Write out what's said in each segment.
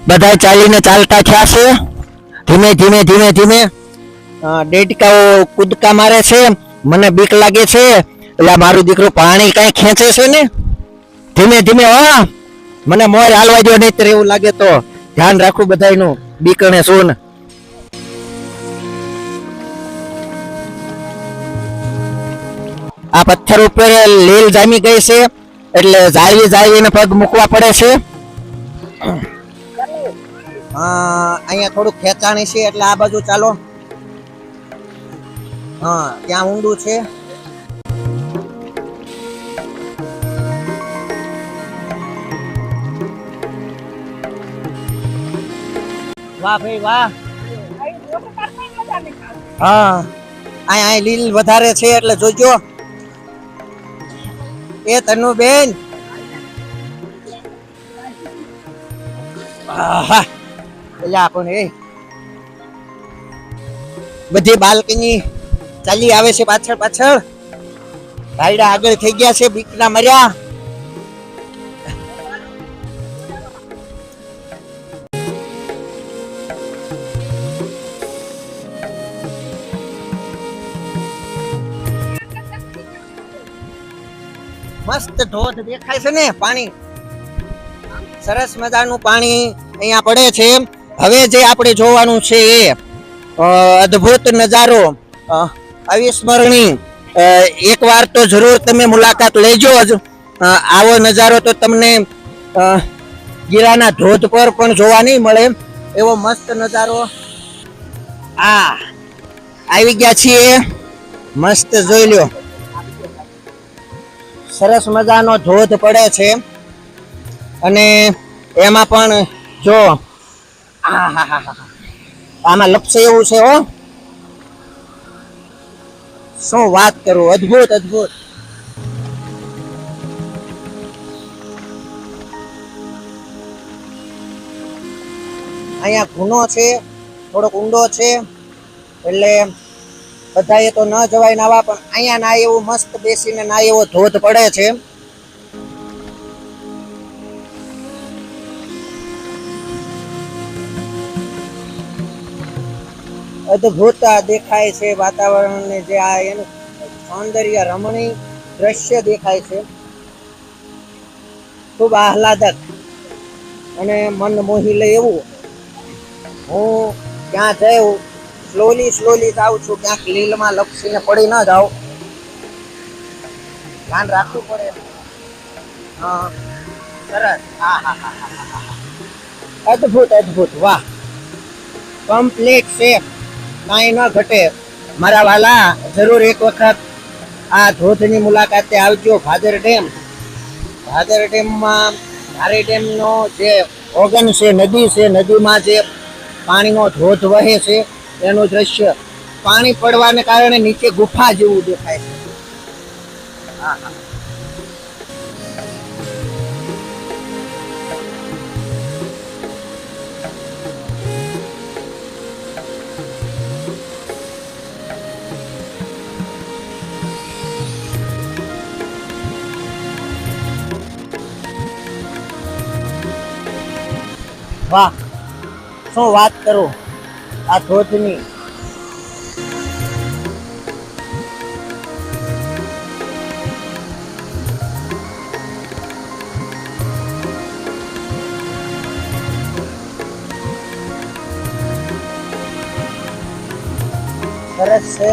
બધા ચાલીને ચાલતા થયા છે. ધીમે ધીમે ધીમે ધીમે દેડકાઓ કૂદકા મારે છે. મને બીક લાગે છે. એટલે મારું દીકરું પાણી કઈ ખેંચે છે ને. ધીમે ધીમે હા મને મોર હાલવા દો, નહીં એવું લાગે તો ધ્યાન રાખવું બધાયનું. બીકણે શું આ પથ્થર ઉપર લીલ જામી ગઈ છે એટલે જાળવી જાળવીને પગ મૂકવા પડે છે. અહીંયા થોડુંક ખેંચાણી છે એટલે આ બાજુ ચાલો. હા ત્યાં ઊંડું છે. વાહ ભાઈ વાહ. હા અહીંયા લીલ વધારે છે એટલે જોજો. એ તનુબેન બધી બાલ્કની ચાલી આવે છે પાછળ પાછળ. ભાઈડા આગળ થઈ ગયા છે, બીકના મર્યા. મસ્ત ધોધ દેખાય છે ને. પાણી સરસ મજાનું પાણી અહીંયા પડે છે. હવે જે આપણે જોવાનું છે એ અદ્ભુત નજારો, અવિસ્મરણીય. એકવાર તો જરૂર તમે મુલાકાત લેજો જ. આવો નજારો તો તમને ગીરાના ધોધ પર પણ જોવા નહીં મળે એવો મસ્ત નજારો. આવી ગયા છીએ. મસ્ત જોઈ લ્યો. સરસ મજાનો ધોધ પડે છે અને એમાં પણ જો આમાં લપસે એવું છે. હો શું વાત કરું. અદ્ભુત અદ્ભુત. અહીંયા ગુનો છે, થોડોક ઊંડો છે એટલે બધાએ તો ન જવાય નાવા, પણ અહીંયા ના એવું મસ્ત બેસીને ના એવો ધોધ પડે છે. અદ્ભુત દેખાય છે વાતાવરણ ને જે આ એનું સૌંદર્ય રમણીય દ્રશ્ય દેખાય છે. ખૂબ આહલાદક અને મન મોહી લે એવું. હું ત્યાં જઉં સ્લોલી જાઉં છું, ક્યાંક લીલમાં લપસીને પડી ન જાઉં. ધ્યાન રાખવું પડે. સરસ. અદ્ભુત અદ્ભુત. વાહ, કમ્પ્લીટ છે, કાંઈ ન ઘટે. મારા વાલા જરૂર એક વખત આ ધોધની મુલાકાતે આવજો. ભાદર ડેમમાં ધારી ડેમનો જે ઓગન છે, નદી છે, નદીમાં જે પાણીનો ધોધ વહે છે એનું દ્રશ્ય. પાણી પડવાને કારણે નીચે ગુફા જેવું દેખાય છે. વાહ, શું વાત કરું આ ધોધની. સરસ છે.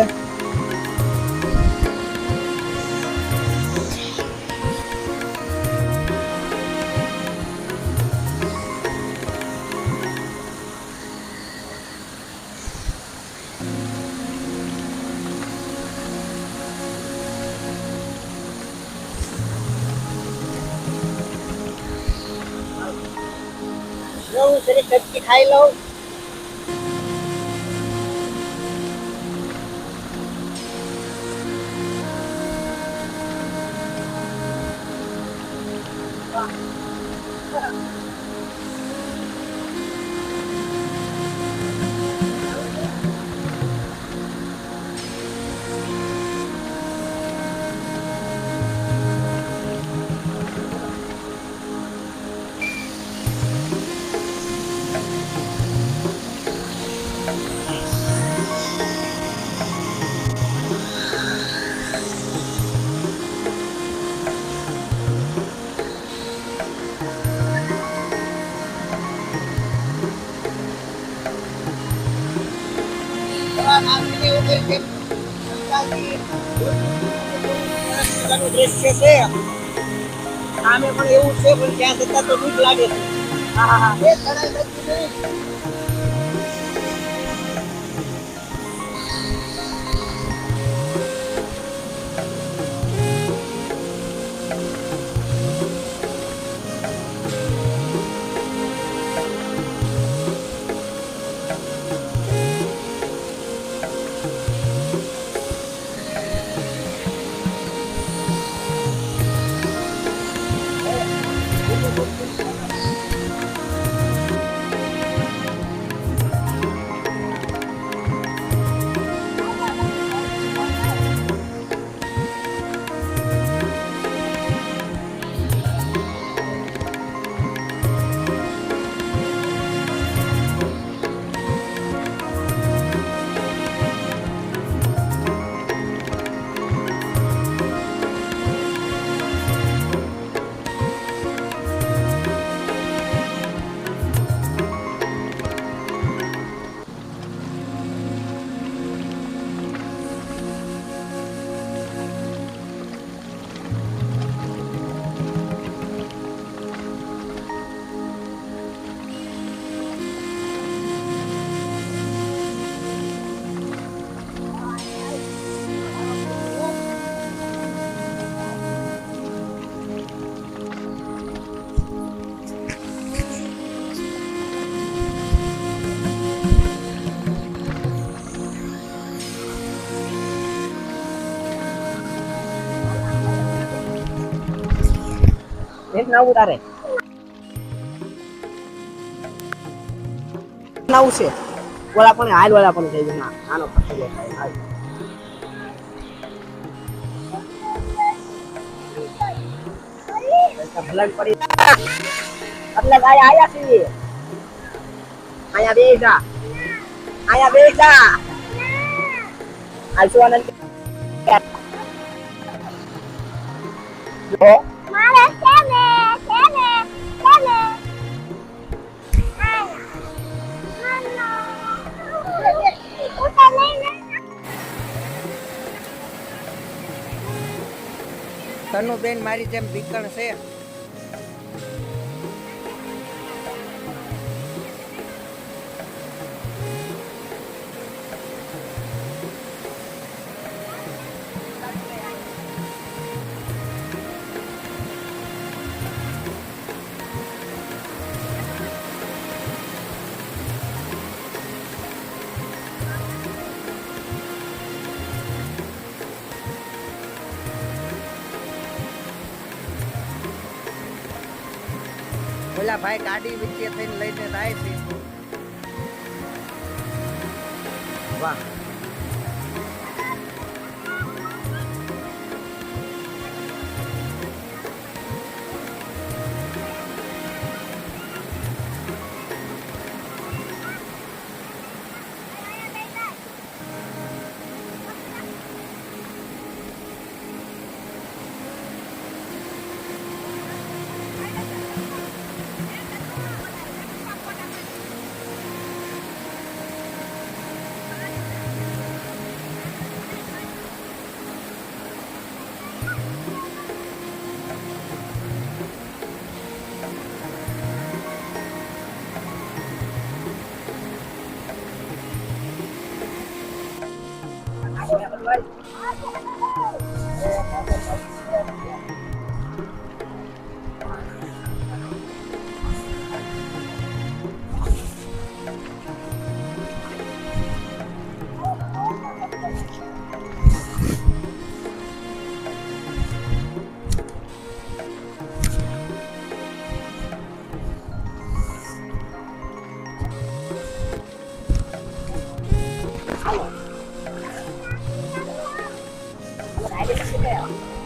સબ્જી ખાઈ લઉં. દ્રશ્ય છે સામે પણ એવું છે પણ ત્યાં જતા તો બીક લાગે છે. એ તણાઈ નથી નહીં. નવું તારે નવું છે ઓલા પણ હાલ વાળા પણ થઈ જાય આનો ભલન પડી એટલે ગાય આયા છીએ આયા બેસા આલસો આનંદ મારે સેમે તનુબેન મારી જેમ બીકણ છે. ઓલા ભાઈ ગાડી વચ્ચે થઈને લઈને જાય છે. વાહ Hãy subscribe cho kênh Ghiền Mì Gõ để không bỏ lỡ